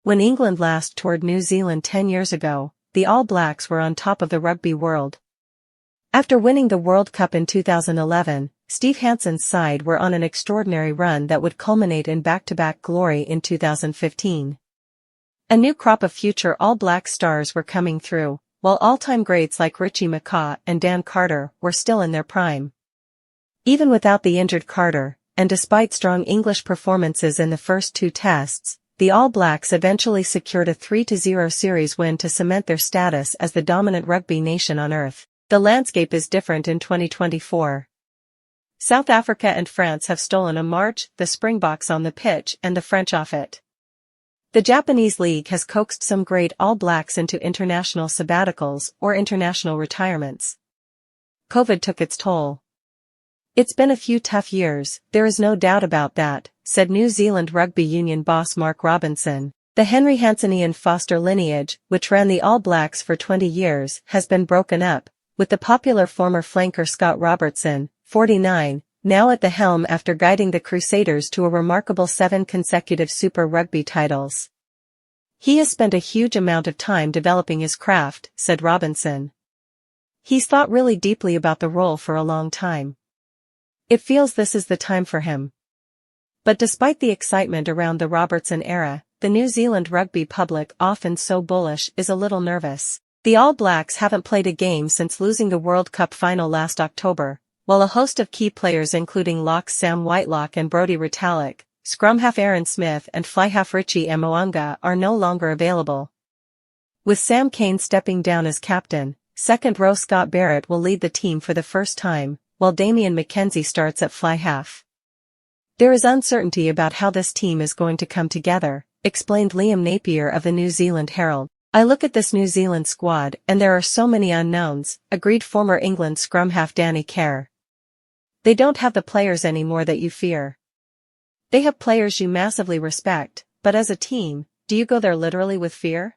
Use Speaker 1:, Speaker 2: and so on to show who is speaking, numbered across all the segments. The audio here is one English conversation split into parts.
Speaker 1: When England last toured New Zealand 10 years ago, the All Blacks were on top of the rugby world. After winning the World Cup in 2011, Steve Hanson's side were on an extraordinary run that would culminate in back-to-back glory in 2015. A new crop of future All Black stars were coming through, while all-time greats like Richie McCaw and Dan Carter were still in their prime. Even without the injured Carter, and despite strong English performances in the first two tests, the All Blacks eventually secured a 3-0 series win to cement their status as the dominant rugby nation on earth. The landscape is different in 2024. South Africa and France have stolen a march, the Springboks on the pitch and the French off it. The Japanese league has coaxed some great All Blacks into international sabbaticals or international retirements. COVID took its toll. It's been a few tough years, there is no doubt about that, said New Zealand Rugby Union boss Mark Robinson. The Henry Hansonian Foster lineage, which ran the All Blacks for 20 years, has been broken up, with the popular former flanker Scott Robertson, 49, now at the helm after guiding the Crusaders to a remarkable 7 consecutive Super Rugby titles. He has spent a huge amount of time developing his craft, said Robinson. He's thought really deeply about the role for a long time. It feels this is the time for him. But despite the excitement around the Robertson era, the New Zealand rugby public, often so bullish, is a little nervous. The All Blacks haven't played a game since losing the World Cup final last October, while a host of key players including locks Sam Whitelock and Brodie Retallick, scrum half Aaron Smith and fly half Richie Mo'unga are no longer available. With Sam Cane stepping down as captain, second row Scott Barrett will lead the team for the first time, while Damian McKenzie starts at fly half. There is uncertainty about how this team is going to come together, explained Liam Napier of the New Zealand Herald. I look at this New Zealand squad and there are so many unknowns, agreed former England scrum half Danny Kerr. They don't have the players anymore that you fear. They have players you massively respect, but as a team, do you go there literally with fear?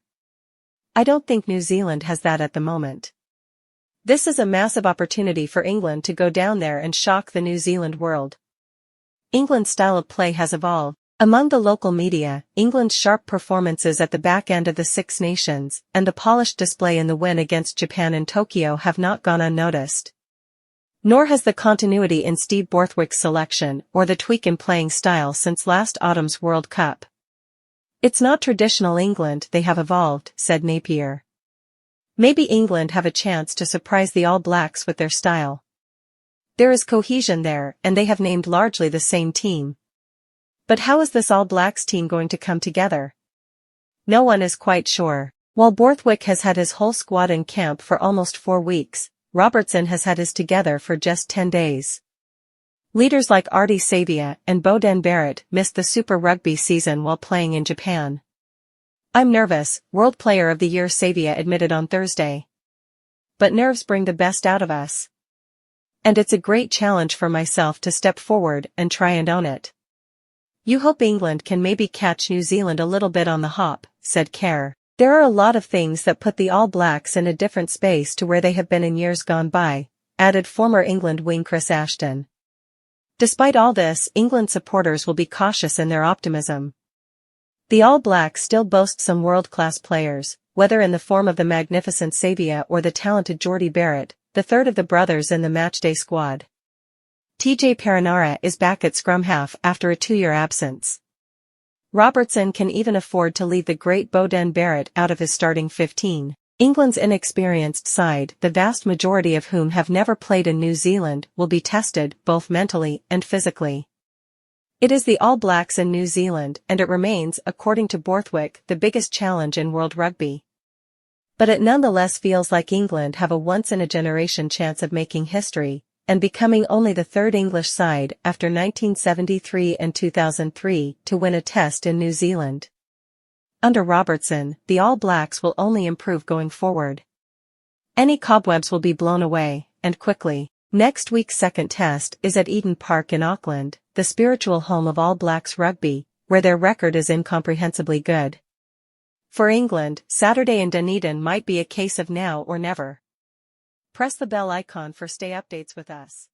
Speaker 1: I don't think New Zealand has that at the moment. This is a massive opportunity for England to go down there and shock the New Zealand world. England's style of play has evolved. Among the local media, England's sharp performances at the back end of the Six Nations and the polished display in the win against Japan in Tokyo have not gone unnoticed. Nor has the continuity in Steve Borthwick's selection or the tweak in playing style since last autumn's World Cup. It's not traditional England they have evolved, said Napier. Maybe England have a chance to surprise the All Blacks with their style. There is cohesion there and they have named largely the same team. But how is this All Blacks team going to come together? No one is quite sure. While Borthwick has had his whole squad in camp for almost 4 weeks, Robertson has had his together for just 10 days. Leaders like Ardie Savea and Beauden Barrett missed the Super Rugby season while playing in Japan. I'm nervous, World Player of the Year Savea admitted on Thursday. But nerves bring the best out of us. And it's a great challenge for myself to step forward and try and own it. You hope England can maybe catch New Zealand a little bit on the hop, said Kerr. There are a lot of things that put the All Blacks in a different space to where they have been in years gone by, added former England wing Chris Ashton. Despite all this, England supporters will be cautious in their optimism. The All Blacks still boast some world-class players, whether in the form of the magnificent Savea or the talented Jordie Barrett, the third of the brothers in the matchday squad. TJ Perenara is back at scrum half after a 2-year absence. Robertson can even afford to leave the great Beauden Barrett out of his starting 15. England's inexperienced side, the vast majority of whom have never played in New Zealand, will be tested both mentally and physically. It is the All Blacks in New Zealand and it remains, according to Borthwick, the biggest challenge in world rugby. But it nonetheless feels like England have a once-in-a-generation chance of making history, and becoming only the third English side after 1973 and 2003 to win a test in New Zealand. Under Robertson, the All Blacks will only improve going forward. Any cobwebs will be blown away, and quickly. Next week's second test is at Eden Park in Auckland, the spiritual home of All Blacks rugby, where their record is incomprehensibly good. For England, Saturday in Dunedin might be a case of now or never. Press the bell icon for stay updates with us.